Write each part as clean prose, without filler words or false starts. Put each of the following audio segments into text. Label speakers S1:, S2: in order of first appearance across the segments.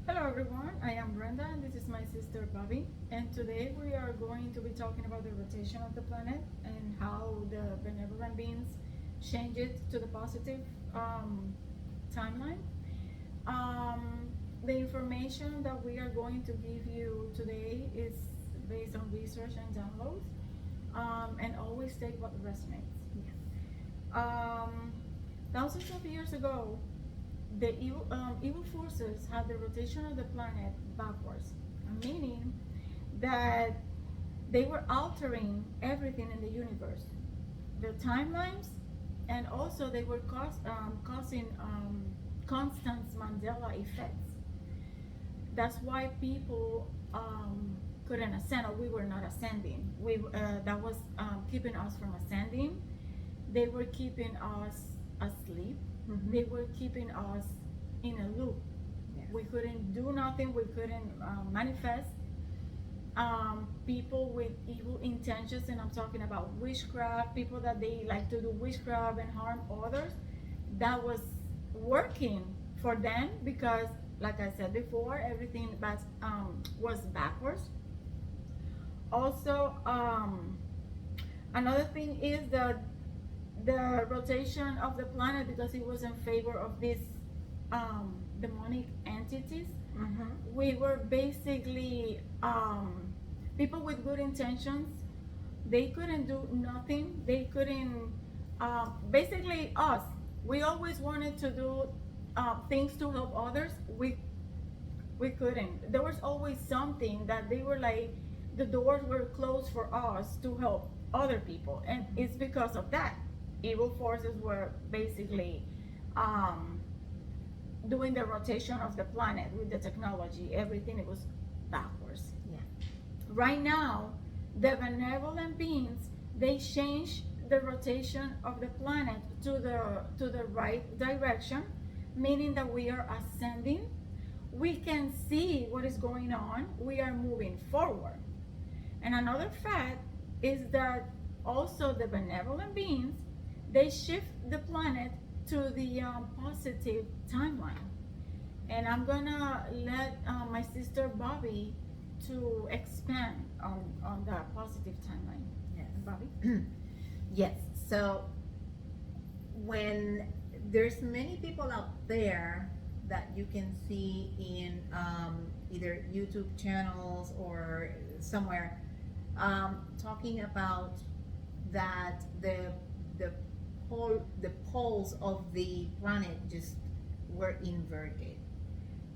S1: Hello everyone, I am Brenda and this is my sister Bobby, and today we are going to be talking about the rotation of the planet and how the benevolent beings change it to the positive timeline. Um, the information that we are going to give you today is based on research and downloads, and always take what resonates. Um, Thousands of years ago, the evil forces had the rotation of the planet backwards, meaning that they were altering everything in the universe, the timelines, and also they were causing constant Mandela effects. That's why people couldn't ascend, or we were not ascending. That was keeping us from ascending. They were keeping us asleep. They were keeping us in a loop.
S2: Yeah.
S1: We couldn't do nothing. We couldn't manifest. People with evil intentions, and I'm talking about witchcraft, people that they like to do witchcraft and harm others, that was working for them because, like I said before, everything was backwards. Also, another thing is that the rotation of the planet, because it was in favor of these demonic entities. We were basically people with good intentions. They couldn't do nothing. They couldn't. Basically, us. We always wanted to do things to help others. We couldn't. There was always something that they were like, the doors were closed for us to help other people, and it's because of that. Evil forces were basically um, doing the rotation of the planet with the technology. Everything, it was backwards.
S2: Yeah.
S1: Right now, the benevolent beings, they change the rotation of the planet to the right direction, meaning that we are ascending. We can see what is going on. We are moving forward. And another fact is that also the benevolent beings, they shift the planet to the positive timeline. And I'm gonna let my sister Bobby to expand on that positive timeline.
S2: Yes.
S1: Bobby?
S2: Yes. So when there's many people out there that you can see in either YouTube channels or somewhere talking about that the poles of the planet just were inverted.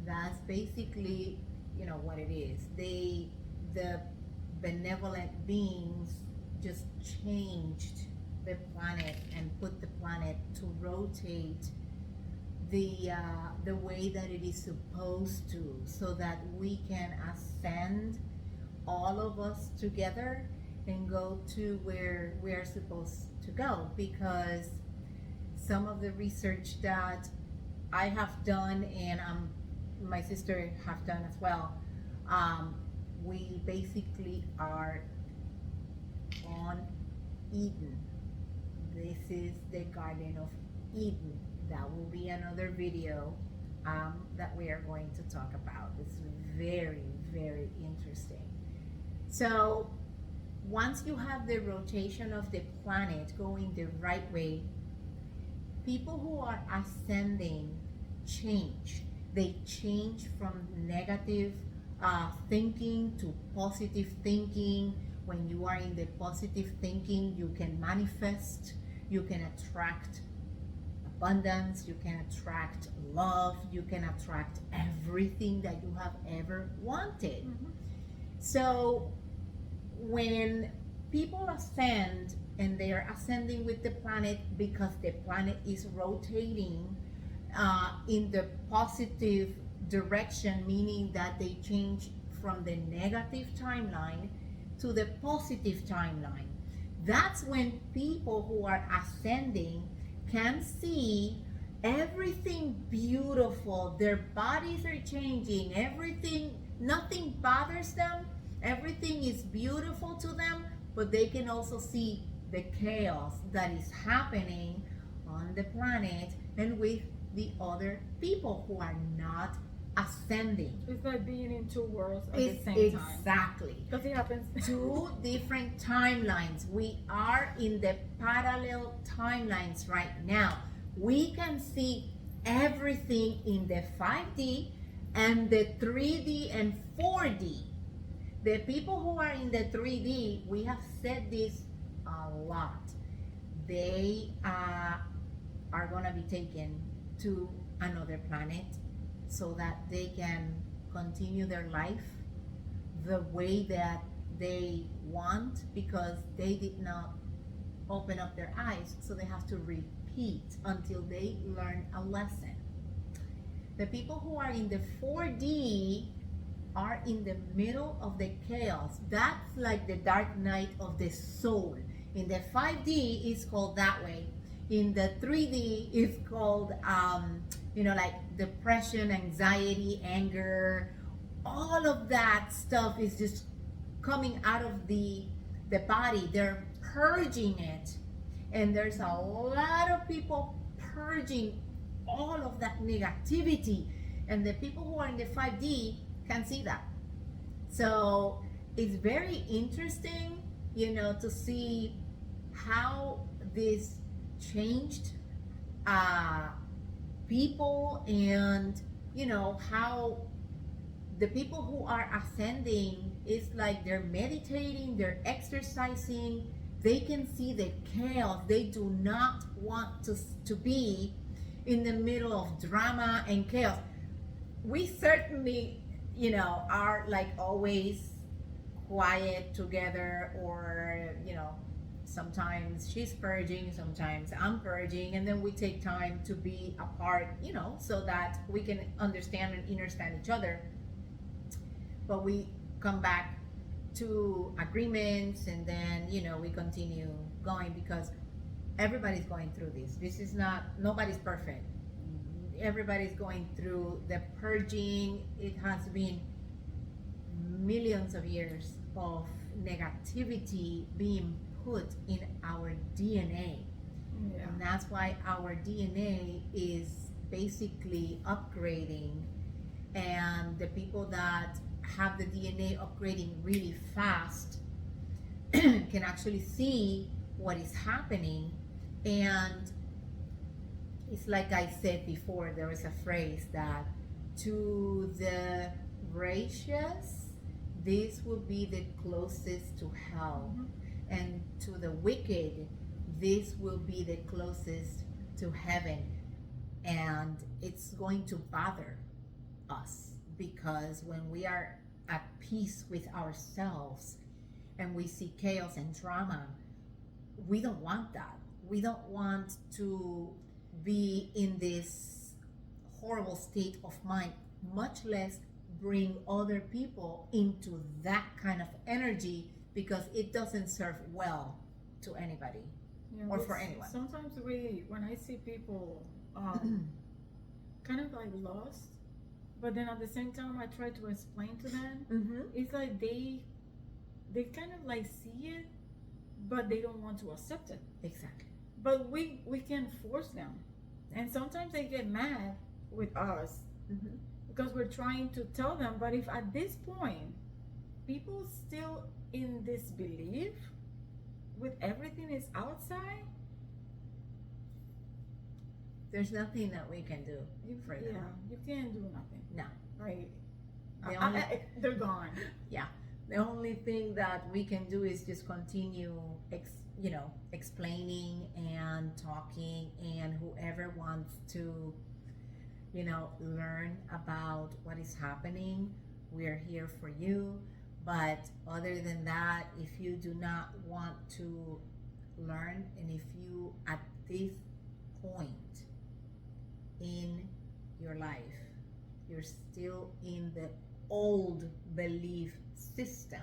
S2: That's basically, what it is. The benevolent beings just changed the planet and put the planet to rotate the way that it is supposed to, so that we can ascend, all of us together, and go to where we are supposed to go. Because some of the research that I have done, and my sister have done as well, we basically are on Eden. This is the Garden of Eden. That will be another video that we are going to talk about. It's very, very interesting. So once you have the rotation of the planet going the right way, people who are ascending change. They change from negative thinking to positive thinking. When you are in the positive thinking, you can manifest, you can attract abundance, you can attract love, you can attract everything that you have ever wanted. So when people ascend, and they are ascending with the planet because the planet is rotating in the positive direction, meaning that they change from the negative timeline to the positive timeline. That's when people who are ascending can see everything beautiful. Their bodies are changing, everything, nothing bothers them, everything is beautiful to them, but they can also see the chaos that is happening on the planet and with the other people who are not ascending.
S1: It's like being in two worlds at
S2: It's
S1: the same time.
S2: exactly
S1: Because it happens.
S2: two different timelines. We are in the parallel timelines right now. We can see everything in the 5D and the 3D and 4D. The people who are in the 3D, we have said this a lot. They are going to be taken to another planet so that they can continue their life the way that they want, because they did not open up their eyes, so they have to repeat until they learn a lesson. The people who are in the 4D are in the middle of the chaos. That's like the dark night of the soul. In the 5D, it's called that way. In the 3D, it's called, like depression, anxiety, anger. All of that stuff is just coming out of the body. They're purging it. And there's a lot of people purging all of that negativity. And the people who are in the 5D can see that. So it's very interesting, to see how this changed people, and how the people who are ascending is like they're meditating, they're exercising, they can see the chaos. They do not want to be in the middle of drama and chaos. We certainly are like always quiet together, or sometimes she's purging, sometimes I'm purging, and then we take time to be apart, so that we can understand and understand each other. But we come back to agreements, and then we continue going, because everybody's going through this. This is not, nobody's perfect. Everybody's going through the purging. It has been millions of years of negativity being put in our DNA.
S1: Yeah.
S2: And that's why our DNA is basically upgrading. And the people that have the DNA upgrading really fast can actually see what is happening. And it's like I said before, there was a phrase that to the righteous, this will be the closest to hell.
S1: Mhm.
S2: And to the wicked, this will be the closest to heaven. And it's going to bother us, because when we are at peace with ourselves and we see chaos and drama, we don't want that. We don't want to be in this horrible state of mind, much less bring other people into that kind of energy, because it doesn't serve well to anybody.
S1: Yeah,
S2: Or
S1: we
S2: for anyone.
S1: Sometimes when I see people kind of like lost, but then at the same time I try to explain to them,
S2: Mm-hmm.
S1: it's like they kind of like see it, but they don't want to accept it.
S2: Exactly.
S1: But we can force them, and sometimes they get mad with us
S2: Mm-hmm.
S1: because we're trying to tell them. But if at this point people still in this belief with everything is outside,
S2: There's nothing that we can do for them.
S1: you can't do nothing.
S2: No.
S1: Right.
S2: The only,
S1: They're gone.
S2: the only thing that we can do is just continue explaining and talking, and whoever wants to learn about what is happening, we're here for you. But other than that, if you do not want to learn, and if you at this point in your life you're still in the old belief system,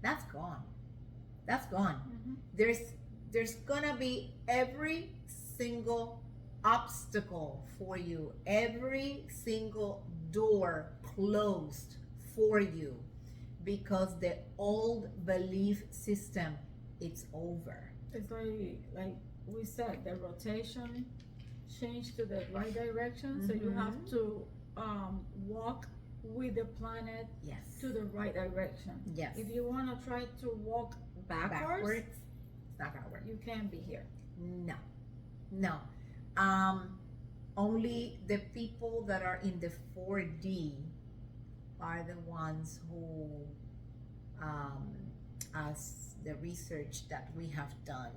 S2: that's gone.
S1: Mm-hmm.
S2: There's gonna be every single obstacle for you, every single door closed for you, because the old belief system, it's over.
S1: It's like we said, the rotation changed to the right direction, so you have
S2: Mhm.
S1: to walk with the planet
S2: Yes.
S1: to the right direction.
S2: Yes.
S1: If you want to try to walk backwards,
S2: it's not gonna work.
S1: you can't be here.
S2: No, no. Only the people that are in the 4D are the ones who, as the research that we have done,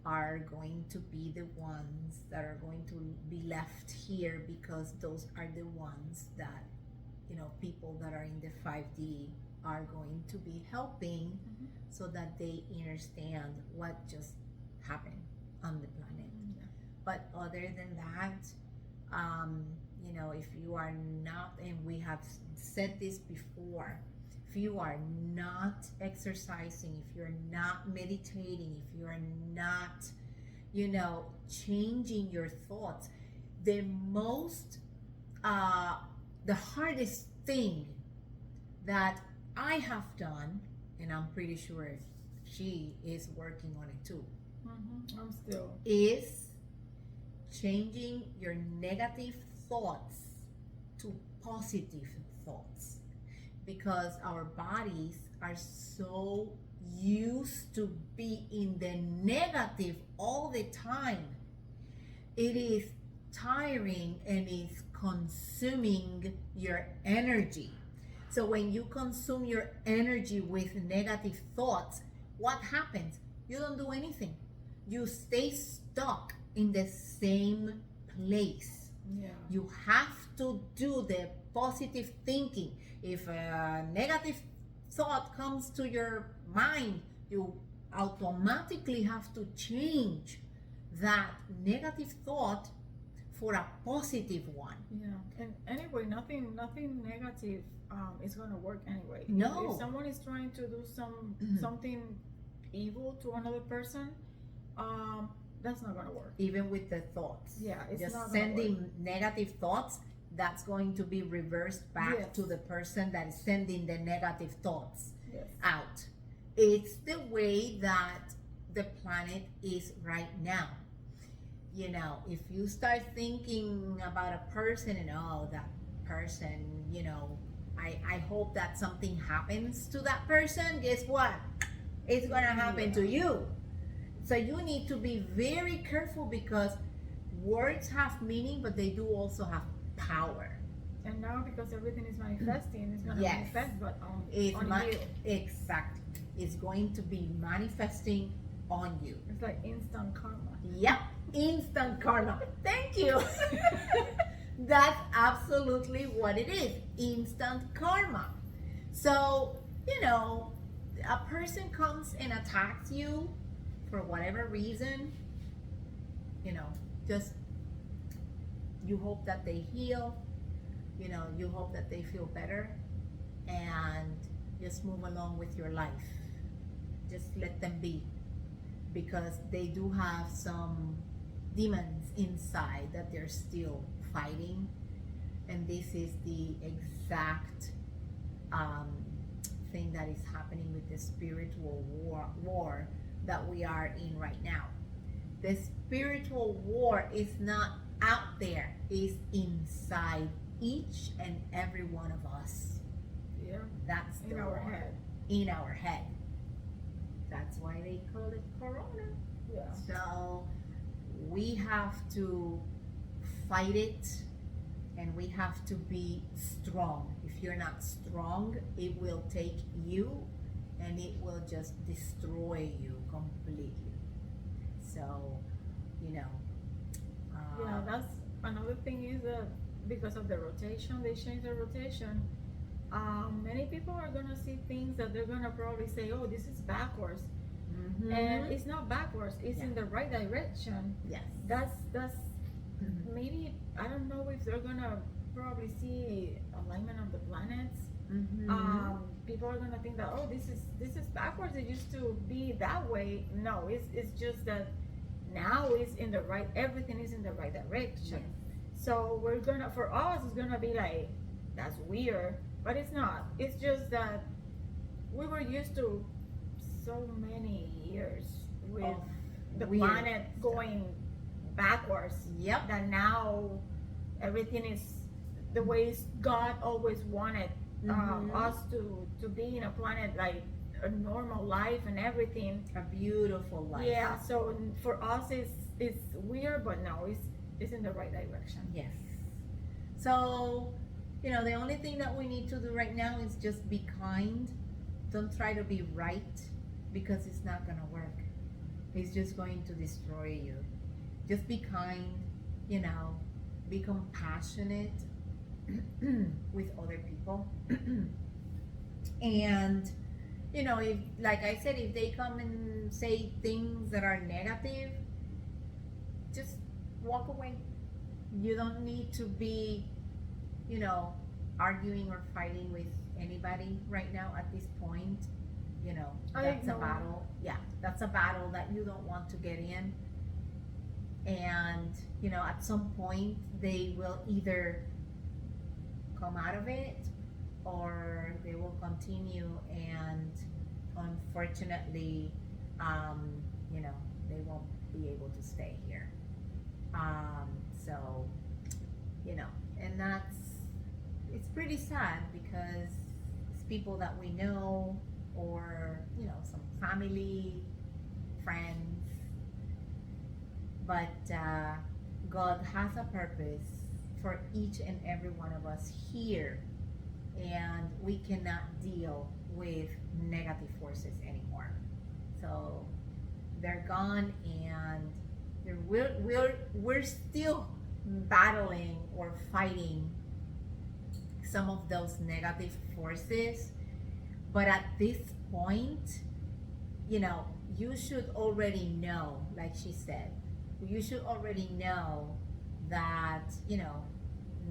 S2: are going to be the ones that are going to be left here, because those are the ones that, people that are in the 5D are going to be helping, so that they understand what just happened on the planet. But other than that, if you are not, and we have said this before, if you are not exercising, if you're not meditating, if you are not, changing your thoughts, the most, the hardest thing that I have done, and I'm pretty sure she is working on it too,
S1: I'm still.
S2: is changing your negative thoughts to positive thoughts, because our bodies are so used to be in the negative all the time. It is tiring and is consuming your energy. So when you consume your energy with negative thoughts, what happens? You don't do anything. You stay stuck in the same place.
S1: Yeah.
S2: You have to do the positive thinking. If a negative thought comes to your mind, you automatically have to change that negative thought for a positive one.
S1: Yeah. And anyway, nothing negative is gonna work anyway.
S2: No.
S1: If someone is trying to do something evil to another person, that's not gonna work.
S2: Even with the thoughts.
S1: Yeah, it's
S2: just
S1: not gonna
S2: sending
S1: work.
S2: negative thoughts, that's going to be reversed back
S1: Yes.
S2: to the person that is sending the negative thoughts
S1: Yes.
S2: out. It's the way that the planet is right now. If you start thinking about a person and that person, I hope that something happens to that person, guess what? It's gonna happen to you. So you need to be very careful, because words have meaning, but they do also have power.
S1: And now, because everything is manifesting, it's gonna
S2: Yes.
S1: manifest, but on
S2: It's
S1: you.
S2: exactly. It's going to be manifesting on you.
S1: It's like instant karma.
S2: Yep, instant karma. Thank you. That's absolutely what it is. Instant karma. So, a person comes and attacks you for whatever reason, just you hope that they heal, you hope that they feel better, and just move along with your life. Just let them be, because they do have some demons inside that they're still fighting, and this is the exact thing that is happening with the spiritual war that we are in right now. The spiritual war is not out there, it's inside each and every one of us.
S1: Yeah.
S2: That's the
S1: In our
S2: war.
S1: head.
S2: In our head. That's why they call it corona.
S1: Yeah.
S2: So we have to fight it, and we have to be strong. If you're not strong, it will take you and it will just destroy you completely. So,
S1: Yeah, that's another thing, is that because of the rotation, they change the rotation. Many people are gonna see things that they're gonna probably say, "Oh, this is backwards," and it's not backwards. It's in the right direction.
S2: yes.
S1: That's
S2: Mhm.
S1: maybe, I don't know if they're gonna probably see alignment of the planets.
S2: Mhm.
S1: People are gonna think that, oh, this is backwards. It used to be that way. No, it's just that now it's in the right. Everything is in the right direction.
S2: Yes.
S1: So for us, it's gonna be like, that's weird, but it's not. It's just that we were used to so many years with
S2: Of
S1: the
S2: weird
S1: planet
S2: stuff.
S1: going backwards,
S2: Yep.
S1: that now everything is the ways God always wanted
S2: Mhm.
S1: us to be in a planet like a normal life and everything.
S2: A beautiful life.
S1: Yeah, so for us it's weird, but no, it's in the right direction.
S2: Yes. So, the only thing that we need to do right now is just be kind. Don't try to be right because it's not going to work. It's just going to destroy you. Just be kind, be compassionate with other people. And, if, like I said, if they come and say things that are negative, just walk away. You don't need to be, arguing or fighting with anybody right now at this point. That's a
S1: ignore.
S2: battle. Yeah, that's a battle that you don't want to get in. And, at some point, they will either come out of it or they will continue, and unfortunately, um, they won't be able to stay here. So, and it's pretty sad because it's people that we know, or, some family, friends, but God has a purpose for each and every one of us here, and we cannot deal with negative forces anymore. So they're gone, and we're still battling or fighting some of those negative forces, but at this point, you should already know, like she said, you should already know that,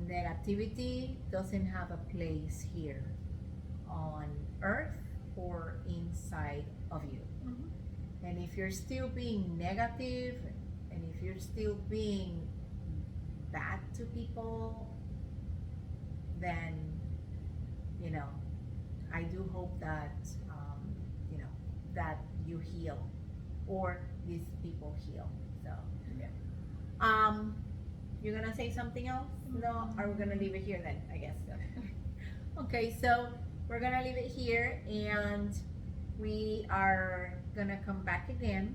S2: negativity doesn't have a place here on earth or inside of you.
S1: Mhm.
S2: And if you're still being negative, and if you're still being bad to people, then, I do hope that, that you heal, or these people heal. So,
S1: Yeah.
S2: you're gonna say something else? No, are we gonna leave it here then? I guess so. Okay, so we're gonna leave it here, and we are gonna come back again,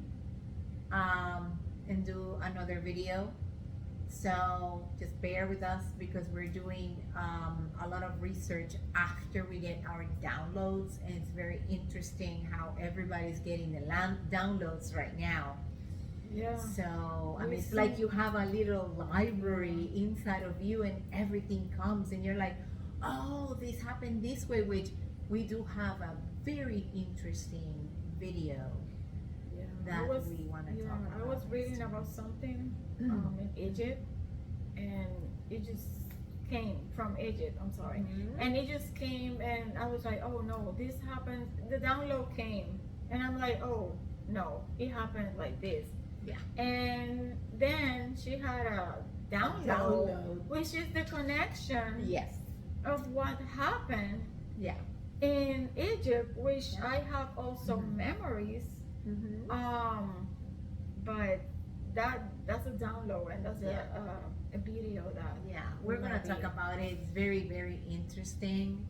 S2: and do another video. So just bear with us because we're doing a lot of research after we get our downloads, and it's very interesting how everybody's getting the downloads right now.
S1: Yeah.
S2: So,
S1: We
S2: it's
S1: see-
S2: like you have a little library inside of you, and everything comes, and you're like, oh, this happened this way, which we do have a very interesting video
S1: Yeah.
S2: that we want to
S1: yeah,
S2: talk about.
S1: I was reading about something in Egypt, and it just came from Egypt. I'm sorry.
S2: Mhm.
S1: And it just came, and I was like, oh no, this happened. The download came, and I'm like, oh no, it happened like this.
S2: Yeah.
S1: And then she had a download, which is the connection
S2: Yes.
S1: of what happened
S2: Yeah.
S1: in Egypt, which
S2: Yeah.
S1: I have also
S2: Mhm.
S1: memories.
S2: Mm-hmm.
S1: But that's a download, and that's
S2: Yeah.
S1: a video that
S2: Yeah, we're gonna talk
S1: be-
S2: about it. It's very, very interesting,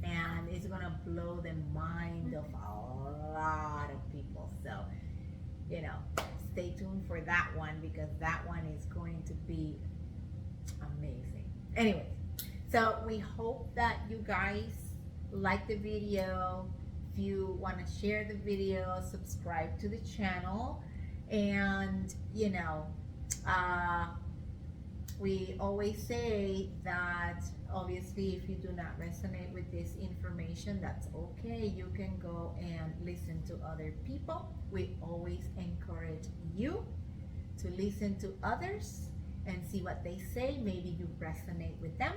S2: and it's gonna blow the mind of a lot of people. So, stay tuned for that one, because that one is going to be amazing. Anyway, so we hope that you guys like the video. If you want to share the video, subscribe to the channel, and we always say that obviously if you do not resonate with this information, that's okay. You can go and listen to other people. We always encourage you to listen to others and see what they say. Maybe you resonate with them,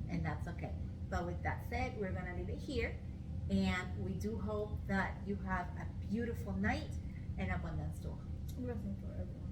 S2: and that's okay. But with that said, we're gonna leave it here, and we do hope that you have a beautiful night and abundance to all.
S1: Blessing for everyone.